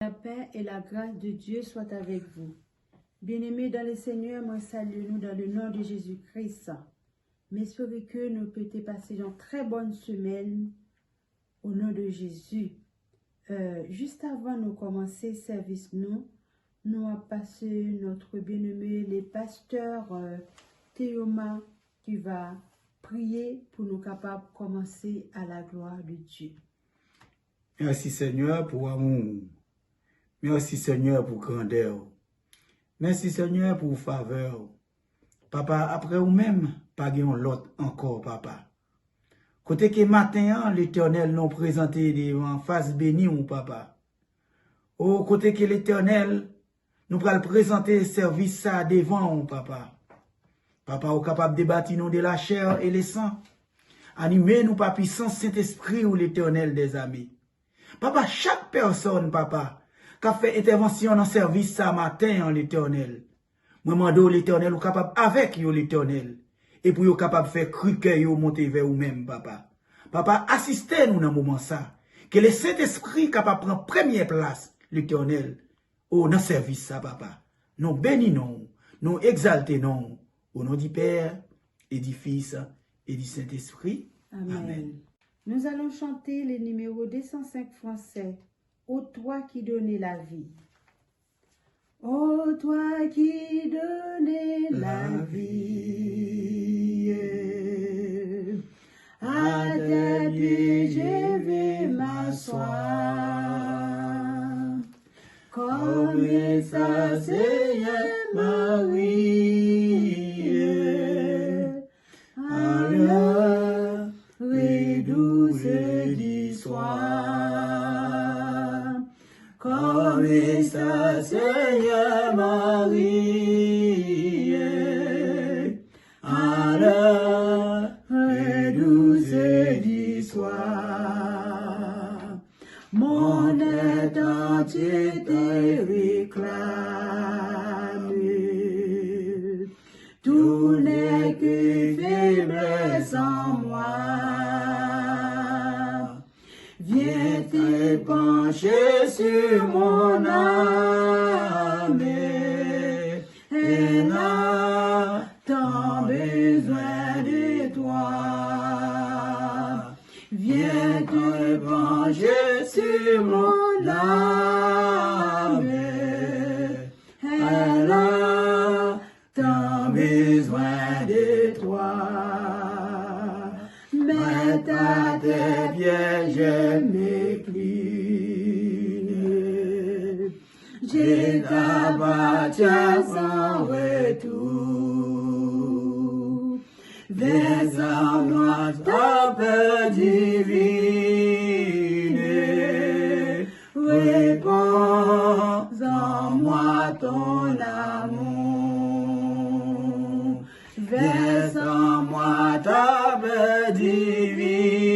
La paix et la grâce de Dieu soient avec vous. Bien-aimés dans le Seigneur, moi salue nous dans le nom de Jésus-Christ. M'espère que nous peut passer une très bonne semaine au nom de Jésus. Juste avant de commencer le service, nous avons passé notre bien-aimé, les pasteurs Théoma, qui va prier pour nous capables de commencer à la gloire de Dieu. Merci Seigneur pour amour. Merci Seigneur pour grandeur. Merci Seigneur pour faveur. Papa, après ou même, pas l'autre encore, papa. Côté que matin, l'Éternel nous présenté devant face bénie, mon papa. Au côté que l'Éternel nous va le présenter service ça devant, mon papa. Papa, au capable de bâtir nous de la chair et le sang. Animer nous par puissance Saint-Esprit ou l'Éternel des amis. Papa, chaque personne, papa, qui a fait intervention dans le service ça matin en l'Éternel. Moi, mando l'Éternel ou capable avec yo l'Éternel. Et pour yo capable faire cru que yo monter vers vous-même, papa. Papa, assistez-nous dans le moment ça. Que le Saint-Esprit capable prendre première place, l'Éternel, dans le service ça, papa. Nous bénissons, nous exaltons, au nom du Père, et du Fils, et du Saint-Esprit. Amen. Amen. Nous allons chanter le numéro 205 français. Ô toi qui donnais la vie. Ô toi qui donnais la vie. À tes pieds je vais m'asseoir. Comme ça Seigneur Marie. À l'heure douce du soir. Comme ça Seigneur Marie. À l'heure douce du soir. Mon être entier te réclame. Tout n'est que faiblesse en moi. Viens te pencher sur mon âme. Elle a tant besoin de toi. Viens te pencher sur mon âme. Elle a tant besoin de toi. Mets à tes pieds, je m'incline. Je t'appartiens sans retour. Vers en moi ta paix divine. Réponds en moi ton amour. Verse en moi ta paix divine.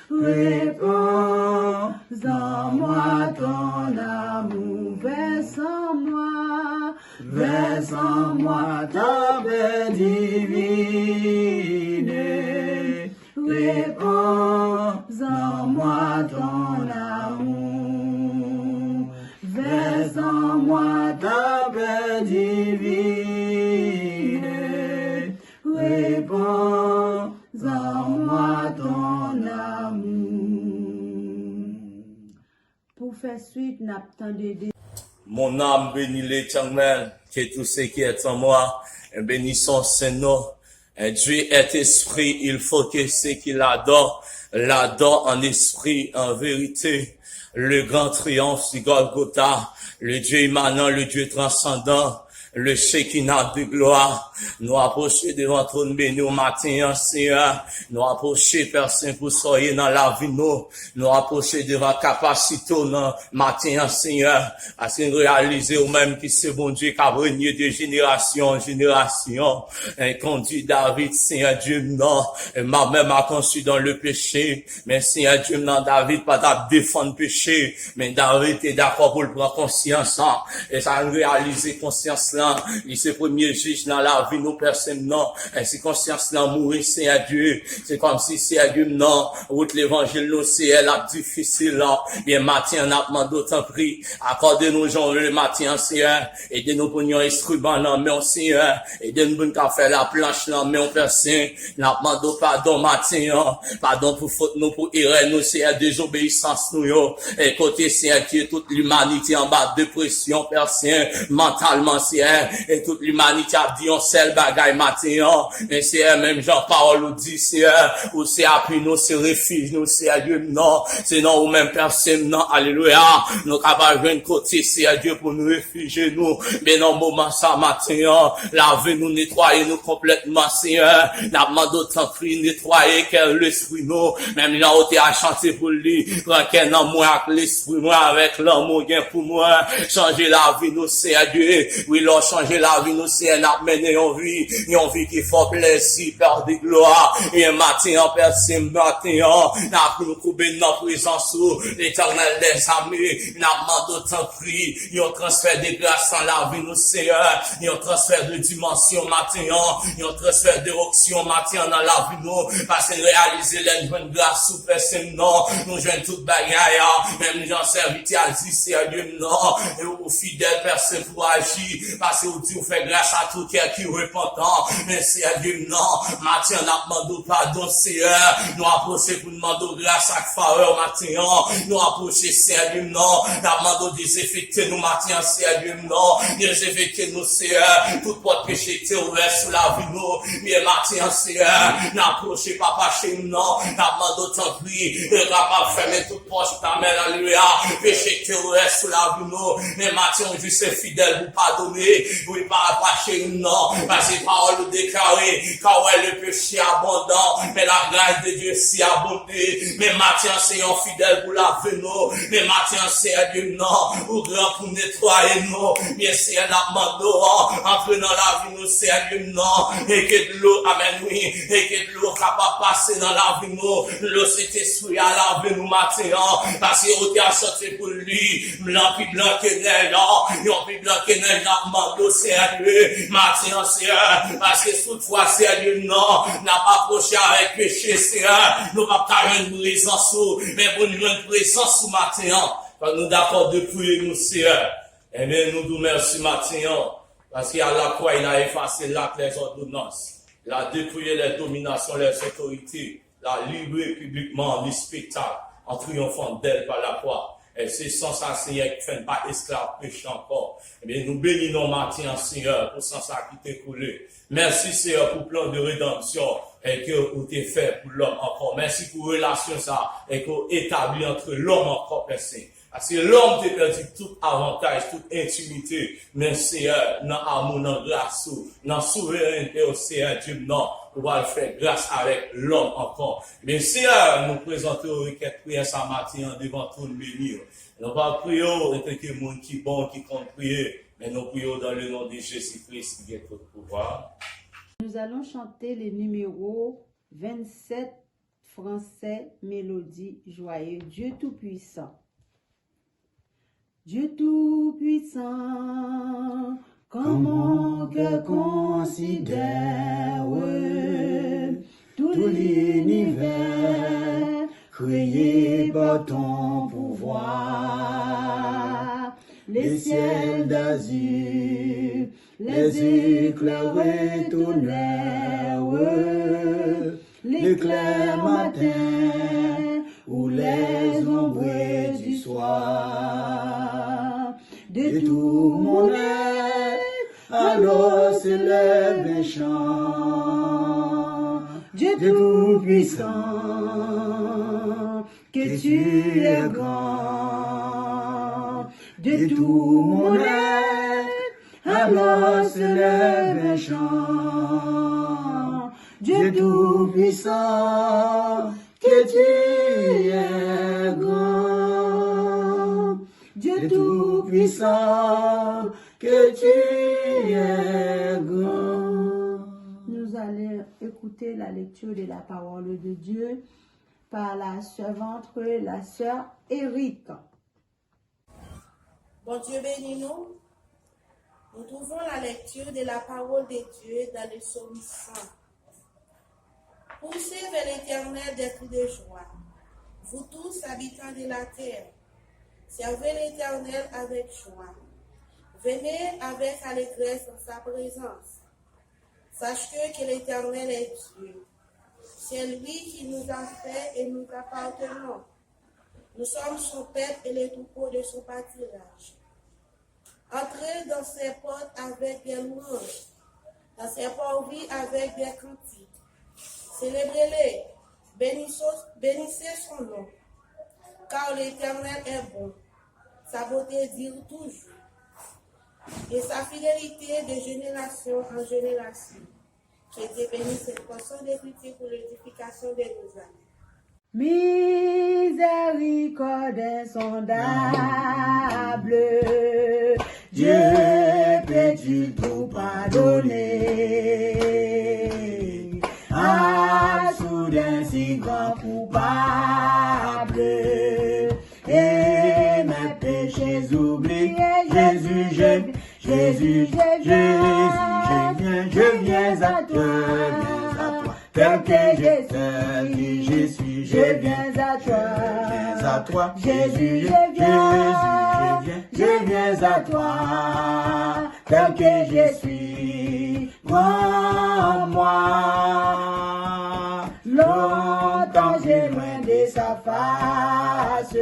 Réponds en moi ton amour. Verse en moi ta paix divine. Réponds en moi ton amour. Verse en moi ta paix divine. Réponds en moi ton amour. Pour faire suite, n'attendez. Mon âme bénit l'Éternel, que tout ce qui est en moi, et bénissons son nom. Et Dieu est esprit, il faut que ceux qui l'adorent en esprit, en vérité. Le grand triomphe du Golgotha, le Dieu immanent, le Dieu transcendant, le Shekinah de gloire, nous approcher devant trône béni au matin, Seigneur, nous approcher, Père Saint, pour soyez dans la vie, nous approcher devant capacité, dans matin, Seigneur, parce que nous réaliser au même qui c'est bon Dieu qui a régné de génération en génération, et conduit David, Seigneur Dieu, non, et ma mère m'a conçu dans le péché, mais Seigneur Dieu, non, David, pas à défendre péché, mais David est d'accord pour le prendre conscience, et ça a réalisé conscience là, là, il c'est premier juge dans la vie, nous personne non, et c'est conscience là, mourir, c'est à Dieu, c'est comme si c'est à Dieu, non, route l'évangile, nous, c'est la difficile, là, bien, matin, on a demandé autant prix, accordez-nous, Jean, le matin, Seigneur, aidez-nous pour nous, instruments, là, mais on, Seigneur, aidez-nous pour faire la planche, là, mais on personne, n'a demandé pardon, matin, pardon pour faute, nous, pour erreur, nous, Seigneur, désobéissance, nous, yo, et côté, Seigneur, qui est toute l'humanité en bas de pression, Père Saint, mentalement, Seigneur, et toute l'humanité a dit, on seul bagaille, matin, mais Seigneur, même Jean-Paul nous dit, Seigneur, où c'est appui, nous, c'est refuge, nous, c'est à Dieu, non, c'est non, ou même personne, non, alléluia, nous, capables de côté, c'est à Dieu pour nous réfugier, nous, mais non, moment, ça, matin, lavez nous, nettoyer nous complètement, Seigneur, n'a demandé autant prix, nettoyer, quel l'esprit, nous, même là, où t'es à chanter pour lui, prends qu'un en moi, avec l'esprit, moi, avec l'amour, gain pour moi, changer la vie, nous, c'est à Dieu, oui, l'on changer la vie, nous, c'est un amener en vie qui fait plaisir, Père de gloire, et un matin, Père, c'est matin, n'a pour nous couper dans présence, l'éternel des amis, n'a demandé autant prix, il y a un transfert de grâce en la vie, nous, Seigneur, il y a un transfert de dimension, matin, il y a un transfert d'érection, matin, dans la vie, nous, parce que réaliser les bonnes grâces, sous personne, non, nous jouons toute bagaille, même gens serviteurs, dit, c'est à Dieu, non, et aux fidèles personnes pour agir, parce que vous dites, vous faites grâce à tout cœur qui est repentant, mais c'est à Dieu, non, matin, on a demandé pardon, Seigneur, nous approcher pour demander grâce à faveur, matin, nous approcher, c'est à Dieu, non, nous demandons des effectés, nous, matin, c'est à Dieu, non, des effectés, nous, Seigneur, tout porte péché, qui est ouvert sur la vie, nous, mais matin, Seigneur, nous approcher, papa, chez nous, non, nous demandons tant prix, capable de fermer toute porte, ta mère, alléluia, péché qui est ouvert sur la vie, nous, mais matin, on dit, c'est fidèle, vous pardonner, oui, pas chez nous, non, parce que parole nous déclarer, car ouais, le péché abondant, mais la grâce de Dieu si abondée, mais matin, c'est un fidèle pour laver nous, mais matin, c'est à Dieu, non, ou grand pour nettoyer nous, mais c'est un amando, en prenant la vie, nous, c'est à Dieu, non, et que de l'eau, amen, oui, et que de l'eau capable de passer dans la vie, nous, l'eau, c'est esprit à laver nous, matin, parce que on a sorti pour lui, blanc, puis blanc, que neige, yon, puis blanc, que neige, amando, c'est à Dieu, matin, c'est parce que toutefois, c'est à Dieu, non, n'a pas approché avec péché, c'est nous pas faire une présence, mais pour nous une présence, matin, quand nous d'accord de prier, nous, c'est eh bien, nous nous merci, matin, parce qu'à la croix, il a effacé l'acte, les ordonnances, il a dépouillé les dominations, les autorités, l'a livré publiquement, les spectacles, en triomphant d'elle par la croix. Et c'est sans ça, Seigneur, qui fait pas esclave péché encore. Eh bien, nous bénissons matin, Seigneur, pour sans ça qui t'est coulé. Merci, Seigneur, pour le plan de rédemption, et que vous t'es fait pour l'homme encore. Merci pour relation ça, et que vous établi entre l'homme encore, personne. Parce que l'homme t'a perdu tout avantage, toute intimité, mais Seigneur, dans l'amour, dans grâce, dans souveraineté au Seigneur, Dieu, non, on va le faire grâce avec l'homme encore. Mais Seigneur, nous présentons une requête prière ce matin devant tout le bénir. Nous va prier, et que le monde qui est bon, qui compte prier, mais nous prions dans le nom de Jésus-Christ qui est tout pouvoir. Nous allons chanter les numéros 27, français, mélodie, joyeux, Dieu Tout-Puissant. Dieu Tout-Puissant, comme mon cœur considère tout l'univers créé par ton pouvoir, les ciels d'azur, les éclairs tonnerres, l'éclair matin ou les ombres du soir. De tout mon être, alors s'élève un chant. Dieu Tout-Puissant, que tu es grand. De tout mon être, alors s'élève un chant. Dieu Tout-Puissant, que tu es grand. Dieu Tout-Puissant, que tu es grand. Nous allons écouter la lecture de la parole de Dieu par la servante, la sœur Eric. Bon Dieu bénis nous. Nous trouvons la lecture de la parole de Dieu dans le psaume 100. Poussez vers l'Éternel des cris de joie, vous tous habitants de la terre. Servez l'Éternel avec joie. Venez avec allégresse dans sa présence. Sache que l'Éternel est Dieu. C'est lui qui nous a fait et nous appartenons. Nous sommes son peuple et les troupeaux de son pâturage. Entrez dans ses portes avec des louanges, dans ses parvis avec des cantiques. Célébrez-les, bénissez son nom, car l'Éternel est bon. Sa beauté dure toujours, et sa fidélité de génération en génération. Qui était béni cette portion d'écriture pour l'édification de nos âmes. Miséricorde insondable, Dieu peut-il tout pardonner? À soudain si grand coupable, et mes péchés oubliés, Jésus, je viens à toi, tel que je suis, je viens à toi, Jésus, je viens à toi, tel que je suis, prends-moi. Longtemps j'ai loin de sa face,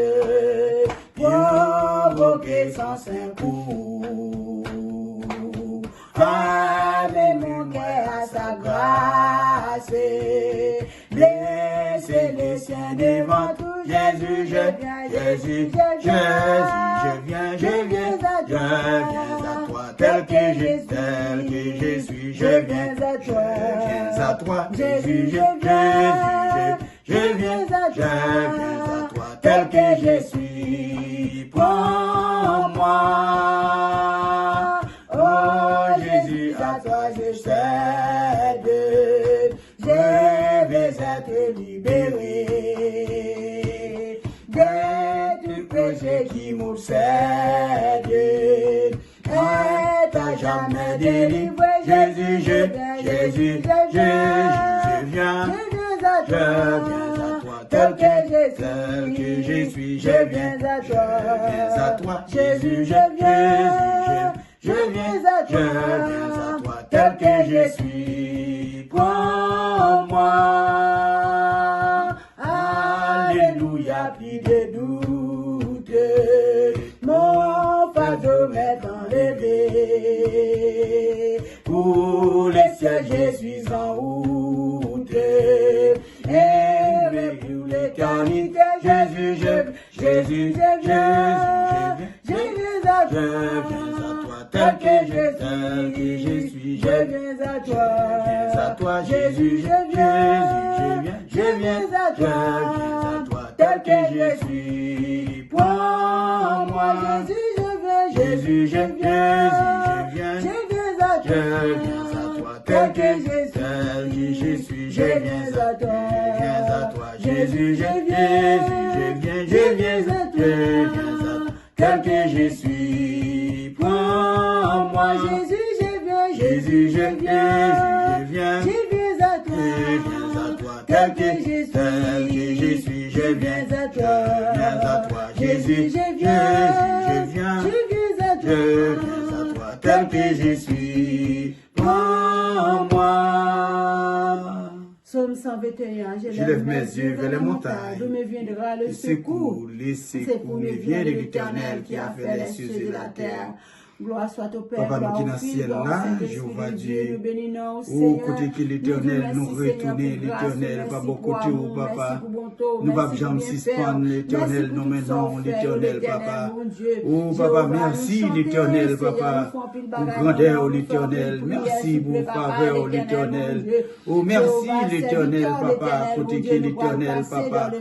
provoqué sans saint coup. Amenez mon cœur à sa grâce, blessez les siens devant tout. Jésus, je viens à toi, tel que je suis, je viens à toi, Jésus, je viens à toi, tel que je suis, prends-moi. Oh Jésus, à toi je cède, je vais être libéré de tout péché qui m'obsède, et à jamais délivré. Jésus, je viens à toi, tel que je suis, je viens à toi, Jésus, je viens à toi, tel que je suis, prends-moi. Alléluia, plus de doute, mon fardeau m'est enlevé. Pour les cieux, je suis en route, et pour l'éternité, Jésus, je viens à toi, tel que je suis, je viens à toi, Jésus, je viens à toi, tel que je suis, prends-moi, Jésus, je viens à toi, tel que je suis, je viens à toi, Jésus, je viens à toi, tel que je suis, prends-moi, Jésus, je viens à toi, tel que je suis, je viens à toi, Jésus, je viens à toi, tel que je suis, prends-moi. Psaume 121, je lève mes yeux vers les montagnes, d'où me viendra le secours. Les secours me viennent de l'Éternel qui a fait les cieux et la terre. Gloire soit au Père, Papa, nous qui dans le ciel là, Jéhovah Dieu, au côté qui l'Éternel nous retourner, l'Éternel, pas bon côté où papa, nous pas jamais suspendre l'Éternel, nous maintenant, l'Éternel, papa. Oh papa, merci l'Éternel, papa, pour grandeur l'Éternel, merci pour faveur l'Éternel. Oh merci l'Éternel, papa, côté qui l'Éternel, papa.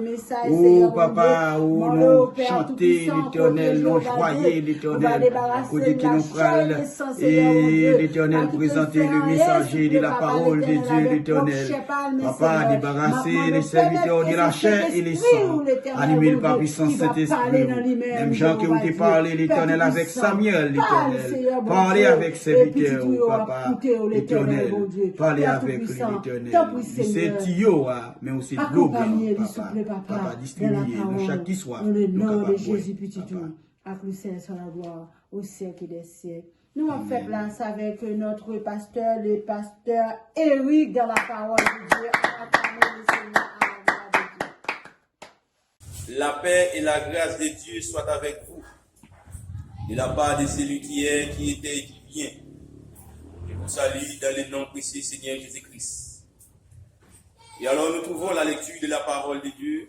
Oh papa, où nous chanter l'Éternel, nous joyer l'Éternel, côté qui la nous chair et le prenons sang, Seigneur mon et Dieu. l'Éternel Qui peut présenter faire le rien, messager s'il de te plaît, la papa, parole de l'Éternel, Dieu, avec propre l'Éternel. chair, parle, Papa, Seigneur. débarrasser Maintenant, les nous serviteurs de permettre la que chair c'est et les Saint-Esprit sangs. ou l'Éternel, Animer le mon par Dieu, puissance qui va parler Saint-Esprit. dans lui-même, Même Jean que vous Jéhovah t'es Dieu. parlé, Père l'Éternel, avec Tout-Puissant, Samuel, parle, l'Éternel. Seigneur, mon Parlez Dieu. avec Et serviteurs, petit tuyau à papa, écouter, l'Éternel, mon l'Éternel. Dieu. Parlez Père avec lui, Tout-Puissant, l'Éternel. t'en prie, C'est Seigneur. tuyau, mais aussi de l'eau blanche, Accompagnez, s'il vous papa. plaît, papa, Papa, dans la distribuez dans chaque parole, qui soit. dans le nous nom de capables, Jésus, ouais, petit papa. tout, avec le Seigneur sur la gloire, au siècle des siècles. Nous avons fait place avec notre pasteur, le pasteur Eric, dans la parole de Dieu. Acclamez le Seigneur à la gloire de Dieu. La paix et la grâce de Dieu soient avec vous. De la part de celui qui est, qui était et qui vient. Je vous salue dans le nom précieux Seigneur Jésus-Christ. Et alors nous trouvons la lecture de la parole de Dieu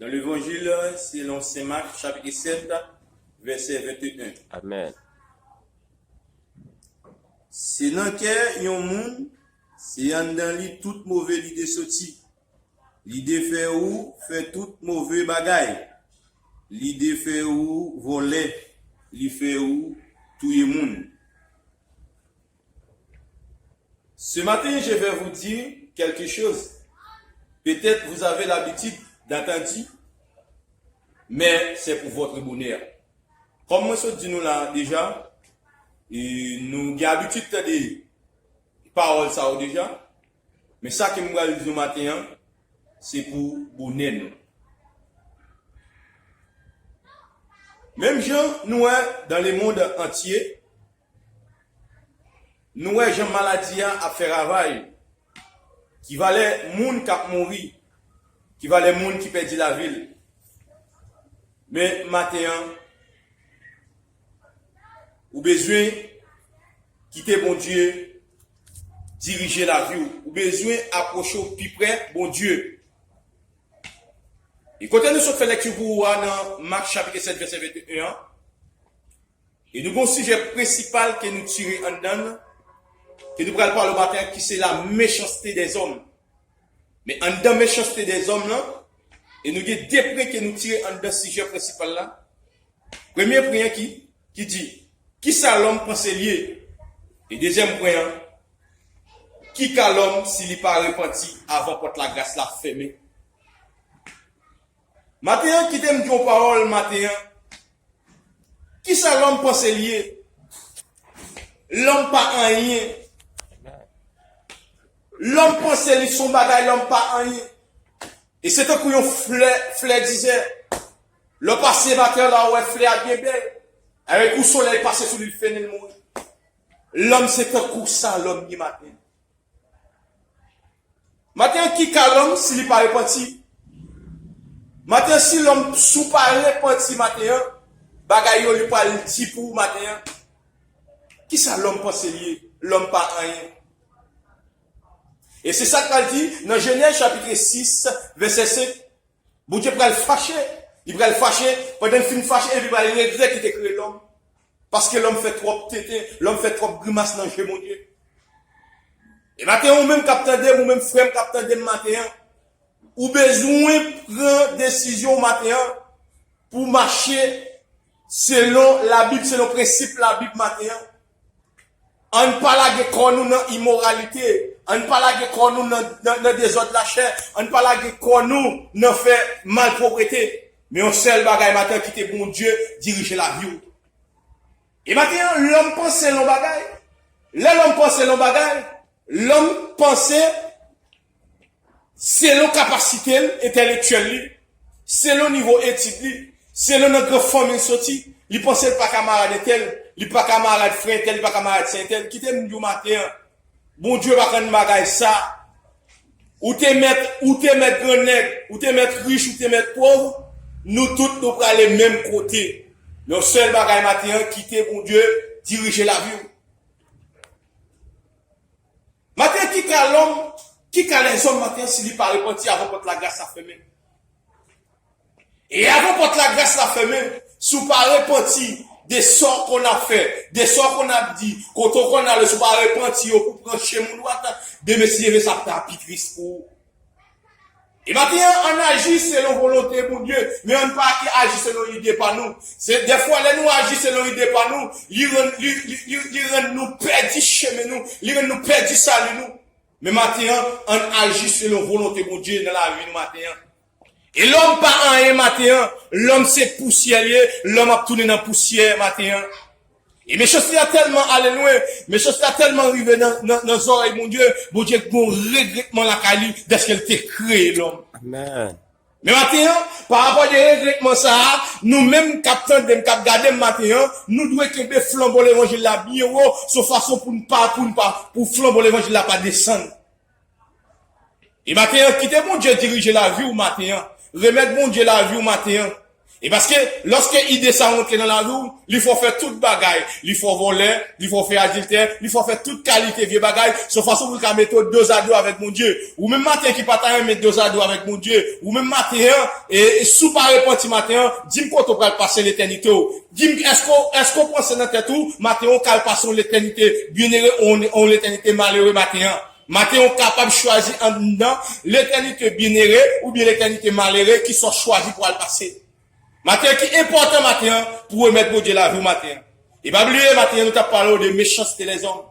dans l'évangile selon Saint Marc, chapitre 7, verset 21. Amen. C'est dans quel yon moun, c'est en dans li toute mauvaise idée sorti. L'idée fait ou fait toute mauvais bagaille. L'idée fait ou voler, li fait ou tout le monde. Ce matin, je vais vous dire quelque chose. Peut-être vous avez l'habitude d'entendre, mais c'est pour votre bonheur. Comme moi, je dis nous là déjà, et nous avons l'habitude de dire paroles ça déjà, mais ça que nous allons dire matin, c'est pour bonheur nous. Même gens, nous dans le monde entier, nous gens maladie à faire travail, qui valait moun qui a mouru, qui valait moun qui perdit la ville. Mais matin, ou besoin quitter bon Dieu, diriger la vie, ou besoin approcher au plus près bon Dieu. Et quand nous sommes fait lecture pour dans Marc chapitre 7 verset 21, et nous avons un sujet principal que nous tirons en dedans, que nous prenons par le matin, qui c'est la méchanceté des hommes. Mais en dedans méchanceté des hommes là, et nous avons deux points que nous tirons en dedans sujet principal là. Premier point qui dit qui ça l'homme pense lié? Et deuxième point, qui qu'a l'homme s'il n'est pas repenti avant porte la grâce la fermée? Matin, qui t'aime dire parole matin, qui ça l'homme pense lié? L'homme pas rien. L'homme pense lié son bagage, l'homme pas rien. Et c'est un coup yon fleur disait, le passé matin là, ouais, fleur bien belle. Avec le soleil passé sur lui, fait mourir. L'homme, c'est un coup ça, l'homme, du matin. Matin, qui qu'a l'homme s'il n'est pas repenti? Matin, si l'homme sous pas repenti, matin, bagay yo li pas le dit pour matin. Qui ça l'homme pense lié? L'homme pas rien. Et c'est ça qu'elle dit dans Genèse chapitre 6, verset 5. Bon Dieu va le fâcher. Il va le fâcher, pendant qu'il finit fâché, il va le regretter qu'il ait créé l'homme. Parce que l'homme fait trop tété, l'homme fait trop grimace dans le jeu, mon Dieu. Et maintenant, ou même capitaine ou même frère capitaine matin, ou besoin de prendre décision matin pour marcher selon la Bible, selon le principe de la Bible matin. On ne parle pas de nous dans l'immoralité, on ne parle pas de nous dans des autres de la chair, on ne parle pas de nous dans fait malpropreté. Mais un seul bagay matin qui était bon Dieu, diriger la vie. Et maintenant, l'homme pense l'homme bagay. L'homme pense l'homme bagay. L'homme pense selon capacité intellectuelle, selon niveau éthique, selon notre famille sortie. Il pense pas camarade tel, il pas camarade frère tel, il pas camarade saint tel. Qui t'aime du matin, bon Dieu va prendre bagay ça. Ou te mettre grand nègre, ou te mettre riche, ou te mettre pauvre. Nous tous, nous prenons les mêmes côtés. Le seul bagage matin, quitter mon Dieu, diriger la vie. Matin, qui qu'a l'homme, qui qu'a les hommes matin, s'il n'est pas repenti avant porte la grâce à fermer. Et avant porte la grâce à fermer, si vous pas repenti des sorts qu'on a fait, des sorts qu'on a dit, quand on a le sous pas repenti, pour prendre chez mon droit, de me servir ça, t'as pitris pour. Et maintenant, on agit selon volonté pour Dieu, mais on ne pas agir selon l'idée par nous. C'est des fois, là, nous agissons selon l'idée par nous, ils rendent nous perdus chemin nous, ils rendent nous perdus salut nous. Mais maintenant, on agit selon volonté pour Dieu dans la vie nous maintenant. Et l'homme pas en un matin, l'homme c'est poussière, l'homme a tourné dans la poussière matin. Et mes choses là tellement allé loin, mes choses là tellement arrivé dans nos oreilles, mon Dieu, bon regrettement la qualité de ce qu'elle t'a créé l'homme. Amen. Mais maintenant, par rapport à regrettement ça, nous-mêmes, capteurs de cap garder matin, nous devons que flambeau l'évangile là bien haut, sauf façon pour flambeau l'évangile là pas descendre. Et maintenant, quittez mon Dieu diriger la vie au matin, remettre mon Dieu la vie au matin. Et parce que lorsque il descend rentrer dans la vie, il faut faire toute bagaille. Il faut voler, il faut faire adultère, il faut faire toute qualité vieux bagaille, sauf façon pour qu'on mette deux à deux avec mon Dieu. Ou même matin qui partage mettre deux à deux avec mon Dieu. Ou même matin, et sous par repenti matin, dis-moi quand on va passer l'éternité. Dis-moi, est-ce qu'on pense dans tête tout, matin on va passer l'éternité, bien-heureux, on l'éternité malheureux matin. Matin, on est capable de choisir en dedans l'éternité bien-aimée ou bien l'éternité malheureuse qui sont choisis pour le passer. Matin, qui est important matin pour remettre mon Dieu la vie matin. Et pas oublier, matin, nous t'avons parlé de méchanceté les hommes.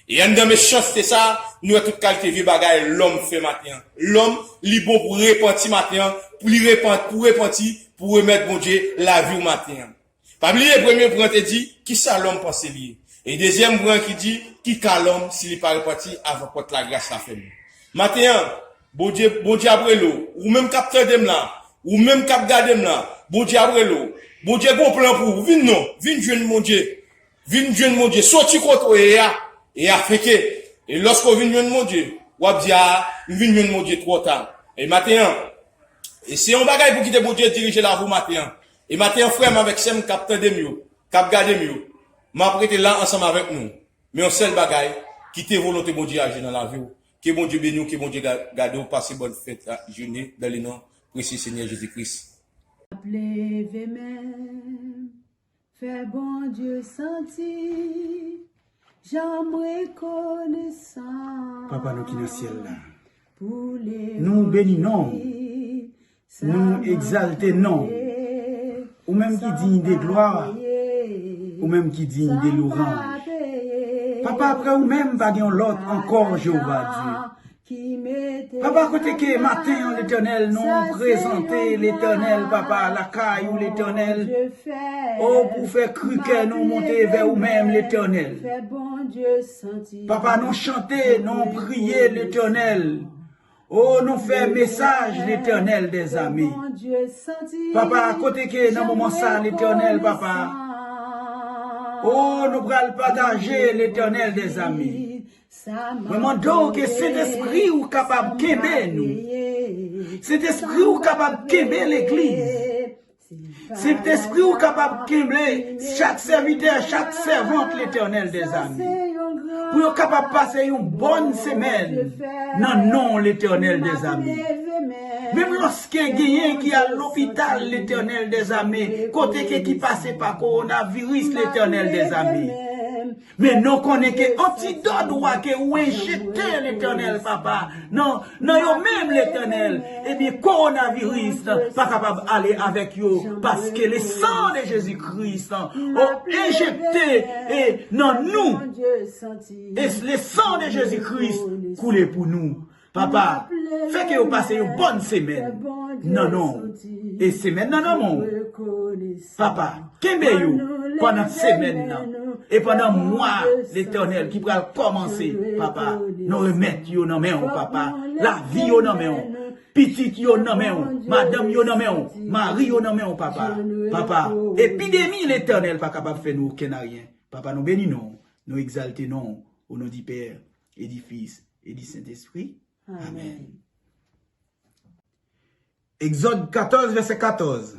Et en de méchanceté ça, nous avons toute qualité de vie bagaille, l'homme fait matin. L'homme, il est bon pour repentir matin, pour repentir, pour remettre mon Dieu la vie matin. Pas oublier, premier point te dit, qui ça l'homme pense lié. Et deuxième point qui dit, qui qu'a l'homme s'il n'est pas reparti avant que la grâce la fait. Matin, bon Dieu après l'eau, ou même capteur de là, ou même cap garder là, bon Dieu après l'eau, bon Dieu bon plan pour vous, viens joindre mon Dieu, sorti côté et a fait que, et lorsqu'on vient joindre mon Dieu, ou a dit, viens joindre mon Dieu trop tard. Et matin, et c'est un bagage pour quitter bon Dieu diriger la vous matin. Et matin, frère, avec Sem capteur de mieux, cap garder mieux, m'a prêté là ensemble avec nous. Mais on seul bagaille, quitter volonté bon Dieu agir dans la vie. Que bon Dieu bénisse, que bon Dieu garde, passer bonne fête à journée dans le nom précieux Seigneur Jésus-Christ. Levez même, fait bon Dieu sentir, j'aime reconnaissant. Papa, nous qui dans le ciel là. Pour les Nous bénissons, nous exaltons, ou même qui digne de gloire, ou même qui digne de louange. Papa, après ou même, va dire l'autre encore, Jéhovah Dieu. Papa, côté que matin, l'éternel, nous présenter l'éternel, papa, la caille ou l'éternel. Oh, pour faire cru que nous monter vers vous-même, l'éternel. Papa, nous chanter, nous prier l'éternel. Oh, nous faire message l'éternel des amis. Papa, côté que dans moment ça, l'éternel, papa. Oh, nous allons partager l'éternel des amis. Demandons que cet esprit ou capable de kembe nous. Cet esprit ou capable de kembe l'église. Cet esprit ou capable de kembe chaque serviteur, chaque servante l'éternel des amis. Pour être capable de passer une bonne semaine. Non, non, l'éternel des amis. Même lorsqu'il y a quelqu'un qui est à l'hôpital, l'éternel des amis, côté qui passe par coronavirus, l'éternel des amis. Mais nous connaissons que antidote doit que ou injecter l'éternel, papa. Non, non, yo même l'éternel. Et bien, coronavirus, pas capable d'aller avec yo, parce que le sang de Jésus-Christ, a injecté, et non, nous, et le sang de Jésus-Christ coulé pour nous. Papa, fait que vous passez une bonne semaine. Non, non. Et semaine, non, non, non. Papa, qu'est-ce que pendant semaine, non? Et pendant mois, l'éternel qui va commencer, papa, nous remettre yo nan men, papa. La vie yo nan men, petite yo nan men, madame yo nan men, mari yo nan men, papa. Papa, épidémie l'éternel pas capable de faire nous aucun rien. Papa, nous bénissons, nous exaltons au nom du Père et du Fils et du Saint-Esprit. Amen. Exode 14, verset 14.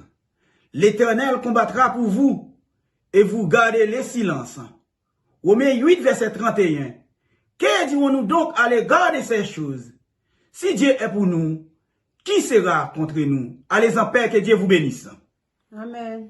L'Éternel combattra pour vous et vous gardez le silence. Romains 8, verset 31. Que dirons-nous donc à l'égard de ces choses? Si Dieu est pour nous, qui sera contre nous? Allez en paix, que Dieu vous bénisse. Amen.